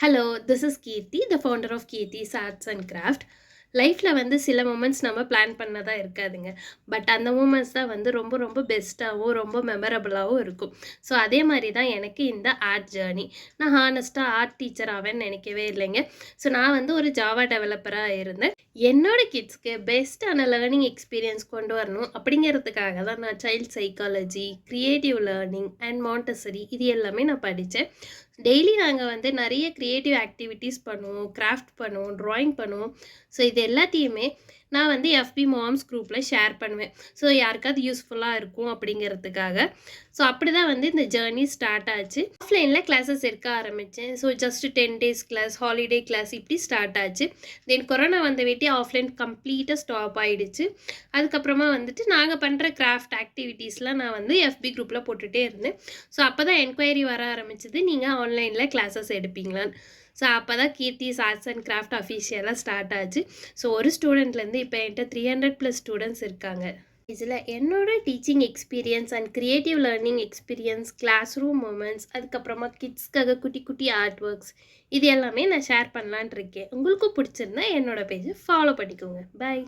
Hello, this is Kirti, the founder of Kirti's Arts and Craft. லைஃப்பில் வந்து சில moments நம்ம பிளான் பண்ணதா இருக்காதுங்க. பட் அந்த மூமெண்ட்ஸ் தான் வந்து ரொம்ப ரொம்ப பெஸ்ட்டாகவும் ரொம்ப மெமரபுளாகவும் இருக்கும். ஸோ அதே மாதிரி தான் எனக்கு இந்த ஆர்ட் ஜேர்னி. நான் ஹானஸ்ட்டாக ஆர்ட் டீச்சர் ஆவேன்னு நினைக்கவே இல்லைங்க. ஸோ நான் வந்து ஒரு ஜாவா டெவலப்பராக இருந்தேன். என்னோட கிட்ஸ்க்கு பெஸ்ட்டான லேர்னிங் எக்ஸ்பீரியன்ஸ் கொண்டு வரணும் அப்படிங்கிறதுக்காக தான் நான் child psychology, creative learning and Montessori இது எல்லாமே நான் படித்தேன். டெய்லி நாங்கள் வந்து நிறைய க்ரியேட்டிவ் ஆக்டிவிட்டீஸ் பண்ணுவோம், கிராஃப்ட் பண்ணுவோம், ட்ராயிங் பண்ணுவோம். ஸோ இது எல்லாத்தையுமே நான் வந்து எஃபி மாம்ஸ் குரூப்பில் ஷேர் பண்ணுவேன். ஸோ யாருக்காவது யூஸ்ஃபுல்லாக இருக்கும் அப்படிங்கிறதுக்காக. ஸோ அப்படி தான் வந்து இந்த ஜேர்னி ஸ்டார்ட் ஆச்சு. ஆஃப்லைனில் கிளாஸஸ் எடுக்க ஆரம்பித்தேன். So just 10 days class, holiday class இப்படி ஸ்டார்ட் ஆச்சு. தென் கொரோனா வந்த வேட்டி ஆஃப்லைன் கம்ப்ளீட்டாக ஸ்டாப் ஆகிடுச்சு. அதுக்கப்புறமா வந்துட்டு நாங்கள் பண்ணுற கிராஃப்ட் ஆக்டிவிட்டீஸ்லாம் நான் வந்து எஃபி குரூப்பில் போட்டுகிட்டே இருந்தேன். ஸோ அப்போ தான் என்கொயரி வர ஆரம்பிச்சது, நீங்கள் ஆன்லைனில் கிளாஸஸ் எடுப்பீங்களான்னு. ஸோ அப்போ தான் கீர்த்திஸ் ஆர்ட்ஸ் அண்ட் கிராஃப்ட் அஃபிஷியலாக ஸ்டார்ட் ஆச்சு. ஸோ ஒரு ஸ்டூடெண்ட்லேருந்து இப்போ என்கிட்ட 300+ ஸ்டூடெண்ட்ஸ் இருக்காங்க. இதில் என்னோட teaching experience and creative learning experience, class room moments, அதுக்கப்புறமா கிட்ஸ்க்காக குட்டி குட்டி ஆர்ட் ஒர்க்ஸ் இது எல்லாமே நான் ஷேர் பண்ணலான் இருக்கேன். உங்களுக்கும் பிடிச்சிருந்தா என்னோட பேஜை ஃபாலோ பண்ணிக்கோங்க. பை.